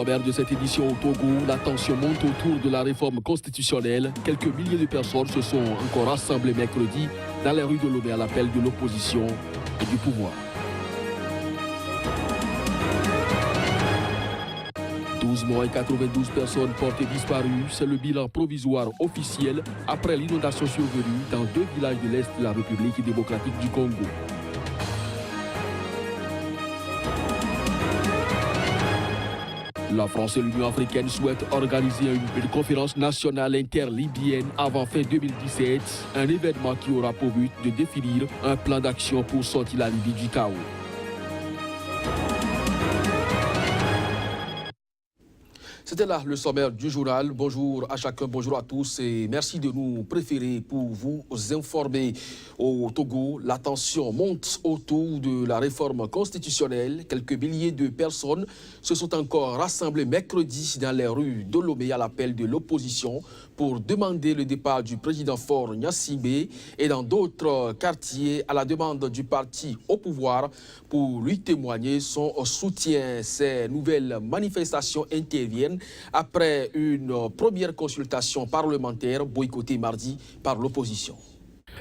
sommaire de cette édition au Togo, la tension monte autour de la réforme constitutionnelle. Quelques milliers de personnes se sont encore rassemblées mercredi dans les rues de Lomé à l'appel de l'opposition et du pouvoir. 12 morts et 92 personnes portées disparues, c'est le bilan provisoire officiel après l'inondation survenue dans 2 villages de l'Est de la République démocratique du Congo. La France et l'Union africaine souhaitent organiser une conférence nationale interlibyenne avant fin 2017, un événement qui aura pour but de définir un plan d'action pour sortir la Libye du chaos. C'était là le sommaire du journal. Bonjour à chacun, bonjour à tous et merci de nous préférer pour vous informer. Au Togo, la tension monte autour de la réforme constitutionnelle. Quelques milliers de personnes se sont encore rassemblées mercredi dans les rues de Lomé à l'appel de l'opposition pour demander le départ du président Faure Gnassingbé et dans d'autres quartiers à la demande du parti au pouvoir pour lui témoigner son soutien. Ces nouvelles manifestations interviennent après une première consultation parlementaire boycottée mardi par l'opposition.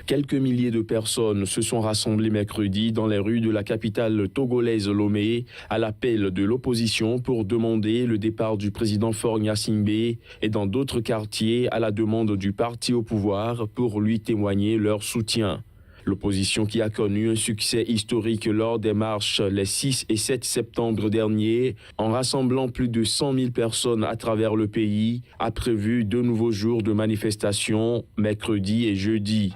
Quelques milliers de personnes se sont rassemblées mercredi dans les rues de la capitale togolaise Lomé à l'appel de l'opposition pour demander le départ du président Faure Gnassingbé et dans d'autres quartiers à la demande du parti au pouvoir pour lui témoigner leur soutien. L'opposition qui a connu un succès historique lors des marches les 6 et 7 septembre dernier, en rassemblant plus de 100 000 personnes à travers le pays, a prévu 2 nouveaux jours de manifestations, mercredi et jeudi.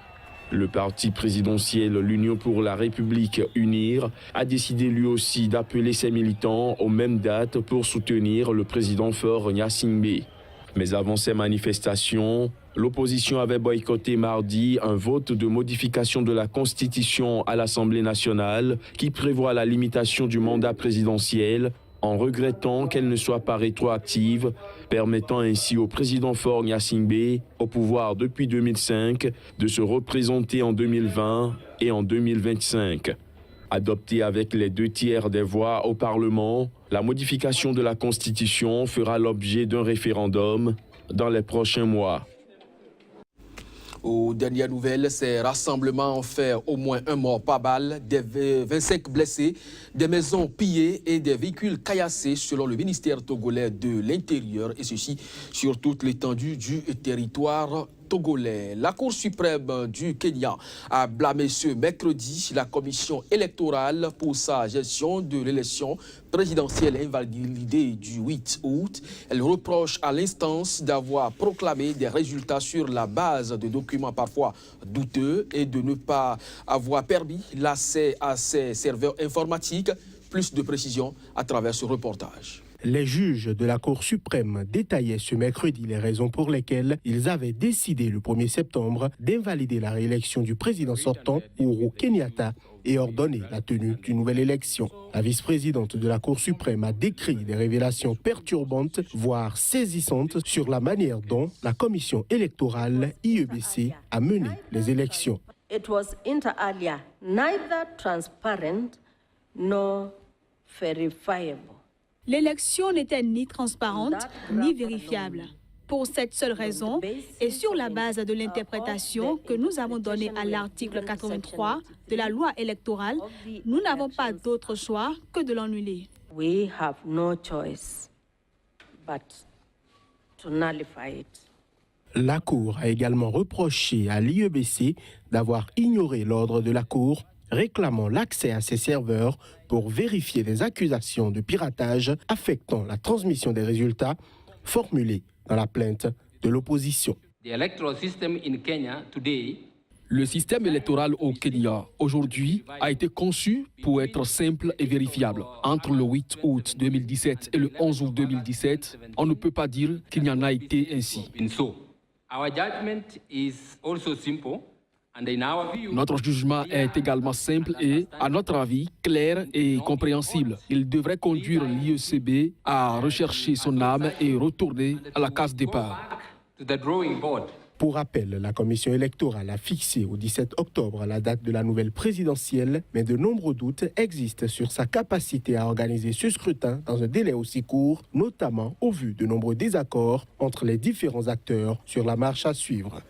Le parti présidentiel l'Union pour la République UNIR a décidé lui aussi d'appeler ses militants aux mêmes dates pour soutenir le président Faure Gnassingbé. Mais avant ces manifestations, l'opposition avait boycotté mardi un vote de modification de la Constitution à l'Assemblée nationale qui prévoit la limitation du mandat présidentiel en regrettant qu'elle ne soit pas rétroactive, permettant ainsi au président Faure Gnassingbé, au pouvoir depuis 2005, de se représenter en 2020 et en 2025. Adoptée avec les 2 tiers des voix au Parlement, la modification de la Constitution fera l'objet d'un référendum dans les prochains mois. Aux dernières nouvelles, ces rassemblements ont fait au moins 1 mort par balle, 25 blessés, des maisons pillées et des véhicules caillassés selon le ministère togolais de l'Intérieur, et ceci sur toute l'étendue du territoire togolais. La Cour suprême du Kenya a blâmé ce mercredi la commission électorale pour sa gestion de l'élection présidentielle invalidée du 8 août. Elle reproche à l'instance d'avoir proclamé des résultats sur la base de documents parfois douteux et de ne pas avoir permis l'accès à ses serveurs informatiques. Plus de précisions à travers ce reportage. Les juges de la Cour suprême détaillaient ce mercredi les raisons pour lesquelles ils avaient décidé le 1er septembre d'invalider la réélection du président sortant, Uhuru Kenyatta, et ordonné la tenue d'une nouvelle élection. La vice-présidente de la Cour suprême a décrit des révélations perturbantes, voire saisissantes, sur la manière dont la commission électorale IEBC a mené les élections. It was inter alia neither transparent nor verifiable. L'élection n'était ni transparente ni vérifiable. Pour cette seule raison, et sur la base de l'interprétation que nous avons donnée à l'article 83 de la loi électorale, nous n'avons pas d'autre choix que de l'annuler. We have no choice but to nullify it. La Cour a également reproché à l'IEBC d'avoir ignoré l'ordre de la Cour réclamant l'accès à ses serveurs pour vérifier des accusations de piratage affectant la transmission des résultats formulées dans la plainte de l'opposition. Le système électoral au Kenya, aujourd'hui, a été conçu pour être simple et vérifiable. Entre le 8 août 2017 et le 11 août 2017, on ne peut pas dire qu'il n'y en a été ainsi. Notre jugement est également simple et, à notre avis, clair et compréhensible. Il devrait conduire l'IECB à rechercher son âme et retourner à la case départ. Pour rappel, la commission électorale a fixé au 17 octobre la date de la nouvelle présidentielle, mais de nombreux doutes existent sur sa capacité à organiser ce scrutin dans un délai aussi court, notamment au vu de nombreux désaccords entre les différents acteurs sur la marche à suivre.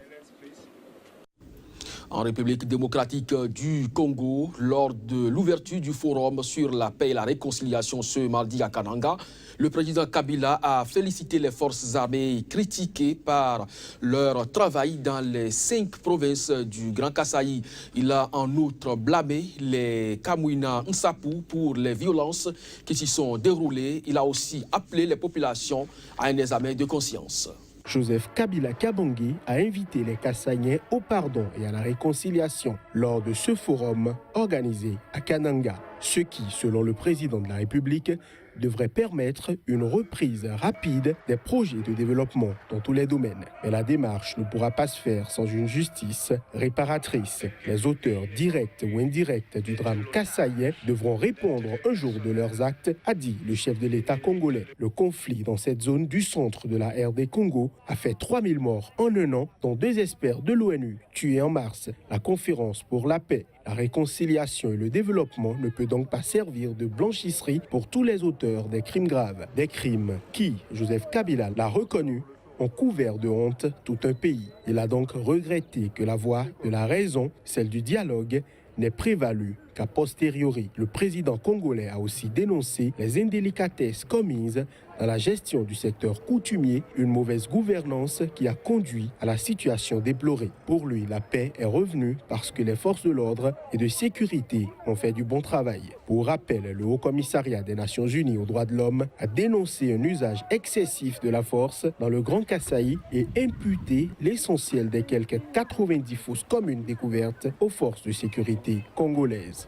En République démocratique du Congo, lors de l'ouverture du forum sur la paix et la réconciliation ce mardi à Kananga, le président Kabila a félicité les forces armées critiquées par leur travail dans les 5 provinces du Grand Kasaï. Il a en outre blâmé les Kamwina Nsapu pour les violences qui s'y sont déroulées. Il a aussi appelé les populations à un examen de conscience. Joseph Kabila Kabange a invité les Kassaïens au pardon et à la réconciliation lors de ce forum organisé à Kananga, ce qui, selon le président de la République, devrait permettre une reprise rapide des projets de développement dans tous les domaines. Mais la démarche ne pourra pas se faire sans une justice réparatrice. Les auteurs directs ou indirects du drame kassaïen devront répondre un jour de leurs actes, a dit le chef de l'État congolais. Le conflit dans cette zone du centre de la RD Congo a fait 3000 morts en un an, dont 2 experts de l'ONU tués en mars. La conférence pour la paix, la réconciliation et le développement ne peut donc pas servir de blanchisserie pour tous les auteurs des crimes graves. Des crimes qui, Joseph Kabila l'a reconnu, ont couvert de honte tout un pays. Il a donc regretté que la voix de la raison, celle du dialogue, n'ait prévalu qu'à posteriori. Le président congolais a aussi dénoncé les indélicatesses commises dans la gestion du secteur coutumier, une mauvaise gouvernance qui a conduit à la situation déplorée. Pour lui, la paix est revenue parce que les forces de l'ordre et de sécurité ont fait du bon travail. Pour rappel, le Haut-Commissariat des Nations Unies aux droits de l'homme a dénoncé un usage excessif de la force dans le Grand Kasaï et imputé l'essentiel des quelques 90 fosses communes découvertes aux forces de sécurité congolaises.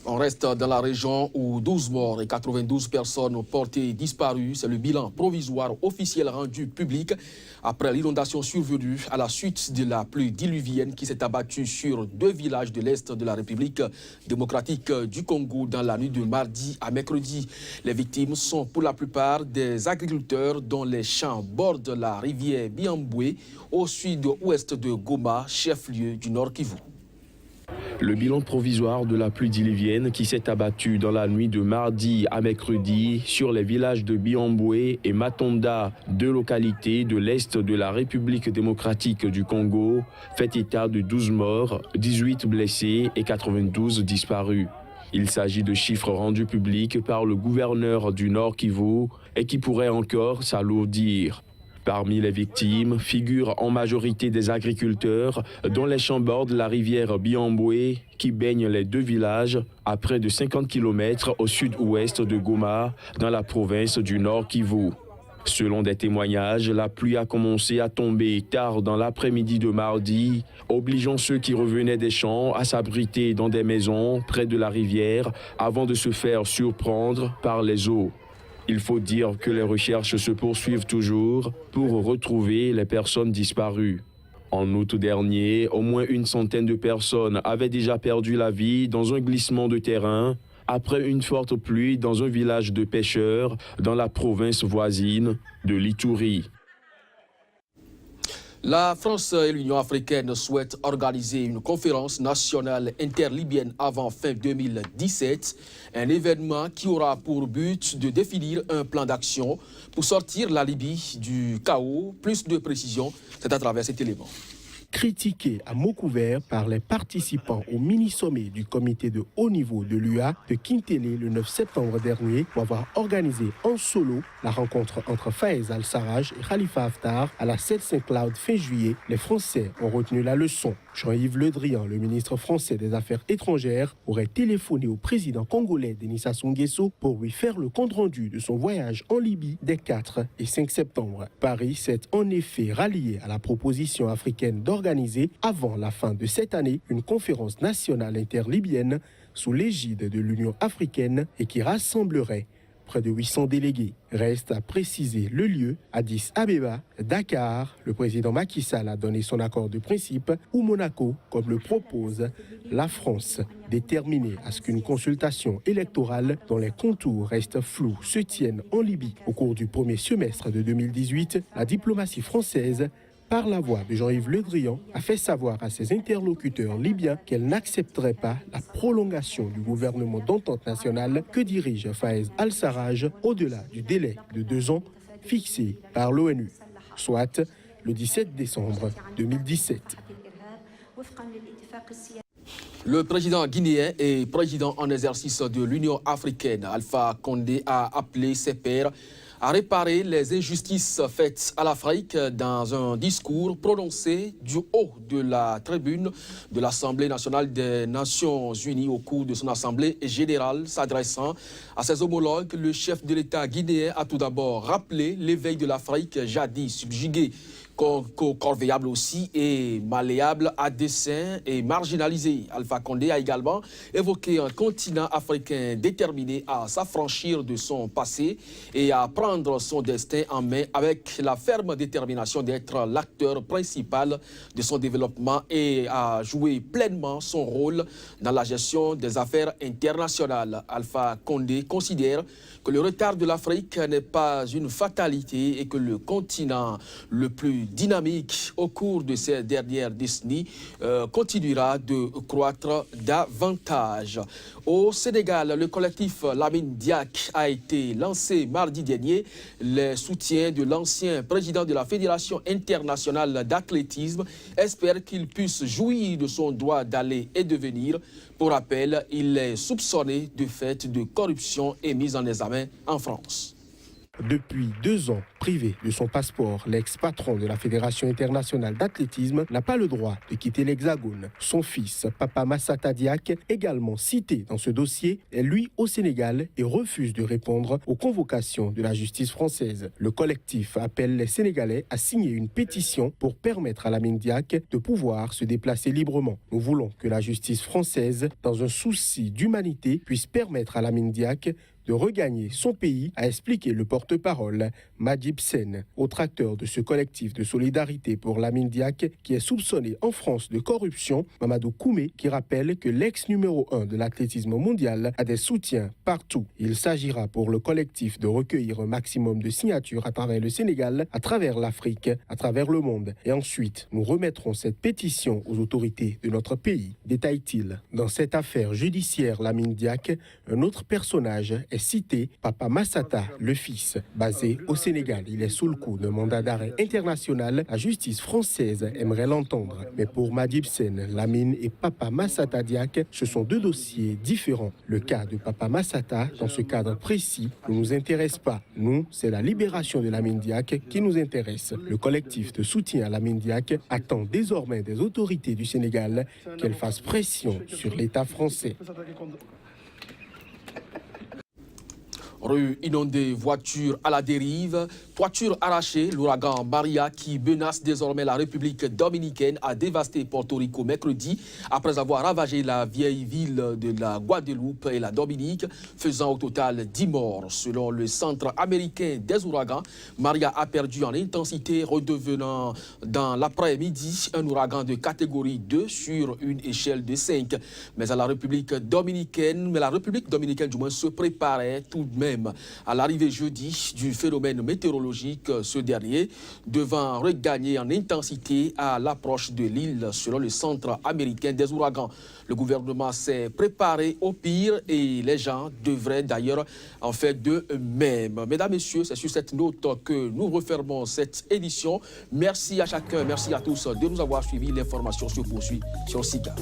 On reste dans la région où 12 morts et 92 personnes portées disparues. C'est le bilan provisoire officiel rendu public après l'inondation survenue à la suite de la pluie diluvienne qui s'est abattue sur 2 villages de l'Est de la République démocratique du Congo dans la nuit de mardi à mercredi. Les victimes sont pour la plupart des agriculteurs dont les champs bordent la rivière Biamboué au sud-ouest de Goma, chef-lieu du Nord Kivu. Le bilan provisoire de la pluie diluvienne qui s'est abattue dans la nuit de mardi à mercredi sur les villages de Biamboué et Matonda, 2 localités de l'Est de la République démocratique du Congo, fait état de 12 morts, 18 blessés et 92 disparus. Il s'agit de chiffres rendus publics par le gouverneur du Nord Kivu et qui pourraient encore s'alourdir. Parmi les victimes figurent en majorité des agriculteurs dont les champs bordent la rivière Biamboué qui baigne les 2 villages à près de 50 km au sud-ouest de Goma dans la province du Nord Kivu. Selon des témoignages, la pluie a commencé à tomber tard dans l'après-midi de mardi, obligeant ceux qui revenaient des champs à s'abriter dans des maisons près de la rivière avant de se faire surprendre par les eaux. Il faut dire que les recherches se poursuivent toujours pour retrouver les personnes disparues. En août dernier, au moins une centaine de personnes avaient déjà perdu la vie dans un glissement de terrain après une forte pluie dans un village de pêcheurs dans la province voisine de l'Ituri. La France et l'Union africaine souhaitent organiser une conférence nationale interlibyenne avant fin 2017, un événement qui aura pour but de définir un plan d'action pour sortir la Libye du chaos. Plus de précision, c'est à travers cet élément. Critiqué à mots couverts par les participants au mini-sommet du comité de haut niveau de l'UA de Kintélé le 9 septembre dernier pour avoir organisé en solo la rencontre entre Fayez al-Sarraj et Khalifa Haftar à la 7 Cloud fin juillet, les Français ont retenu la leçon. Jean-Yves Le Drian, le ministre français des Affaires étrangères, aurait téléphoné au président congolais Denis Sassou Nguesso pour lui faire le compte-rendu de son voyage en Libye des 4 et 5 septembre. Paris s'est en effet rallié à la proposition africaine d'organiser avant la fin de cette année une conférence nationale interlibyenne sous l'égide de l'Union africaine et qui rassemblerait près de 800 délégués. Reste à préciser le lieu, Addis Abeba, Dakar. Le président Macky Sall a donné son accord de principe, ou Monaco, comme le propose la France. Déterminée à ce qu'une consultation électorale dont les contours restent flous se tienne en Libye au cours du premier semestre de 2018, la diplomatie française, par la voix de Jean-Yves Le Drian, a fait savoir à ses interlocuteurs libyens qu'elle n'accepterait pas la prolongation du gouvernement d'entente nationale que dirige Fayez al-Sarraj au-delà du délai de 2 ans fixé par l'ONU, soit le 17 décembre 2017. Le président guinéen et président en exercice de l'Union africaine, Alpha Condé, a appelé ses pairs à réparer les injustices faites à l'Afrique dans un discours prononcé du haut de la tribune de l'Assemblée nationale des Nations unies au cours de son assemblée générale. S'adressant à ses homologues, le chef de l'État guinéen a tout d'abord rappelé l'éveil de l'Afrique jadis subjuguée, corvéable aussi et malléable à dessein et marginalisé. Alpha Condé a également évoqué un continent africain déterminé à s'affranchir de son passé et à prendre son destin en main avec la ferme détermination d'être l'acteur principal de son développement et à jouer pleinement son rôle dans la gestion des affaires internationales. Alpha Condé considère que le retard de l'Afrique n'est pas une fatalité et que le continent le plus dynamique au cours de ces dernières décennies continuera de croître davantage. Au Sénégal, le collectif Lamine Diack a été lancé mardi dernier. Les soutiens de l'ancien président de la Fédération internationale d'athlétisme espèrent qu'il puisse jouir de son droit d'aller et de venir. Pour rappel, il est soupçonné de fait de corruption et mis en examen en France. Depuis 2 ans, privé de son passeport, l'ex-patron de la Fédération internationale d'athlétisme n'a pas le droit de quitter l'Hexagone. Son fils, Papa Massata Diack, également cité dans ce dossier, est lui au Sénégal et refuse de répondre aux convocations de la justice française. Le collectif appelle les Sénégalais à signer une pétition pour permettre à Lamine Diack de pouvoir se déplacer librement. Nous voulons que la justice française, dans un souci d'humanité, puisse permettre à Lamine Diack de regagner son pays, a expliqué le porte-parole Madjib Sen, autre acteur de ce collectif de solidarité pour Lamine Diack qui est soupçonné en France de corruption. Mamadou Koumé qui rappelle que l'ex numéro 1 de l'athlétisme mondial a des soutiens partout. Il s'agira pour le collectif de recueillir un maximum de signatures à travers le Sénégal, à travers l'Afrique, à travers le monde. Et ensuite, nous remettrons cette pétition aux autorités de notre pays, détaille-t-il. Dans cette affaire judiciaire Lamine Diack, un autre personnage est cité, Papa Massata, le fils. Basé au Sénégal, il est sous le coup d'un mandat d'arrêt international. La justice française aimerait l'entendre. Mais pour Madjib Sen, Lamine et Papa Massata Diack, ce sont 2 dossiers différents. Le cas de Papa Massata, dans ce cadre précis, ne nous intéresse pas. Nous, c'est la libération de Lamine Diack qui nous intéresse. Le collectif de soutien à Lamine Diack attend désormais des autorités du Sénégal qu'elles fassent pression sur l'État français. Rue inondée, voitures à la dérive, toiture arrachée, l'ouragan Maria qui menace désormais la République dominicaine a dévasté Porto Rico mercredi après avoir ravagé la vieille ville de la Guadeloupe et la Dominique, faisant au total 10 morts. Selon le Centre américain des ouragans, Maria a perdu en intensité, redevenant dans l'après-midi un ouragan de catégorie 2 sur une échelle de 5. Mais la République dominicaine du moins se préparait tout de même à l'arrivée jeudi du phénomène météorologique, ce dernier devant regagner en intensité à l'approche de l'île selon le Centre américain des ouragans. Le gouvernement s'est préparé au pire et les gens devraient d'ailleurs en faire de même. Mesdames, Messieurs, c'est sur cette note que nous refermons cette édition. Merci à chacun, merci à tous de nous avoir suivis. L'information se poursuit sur SIGA.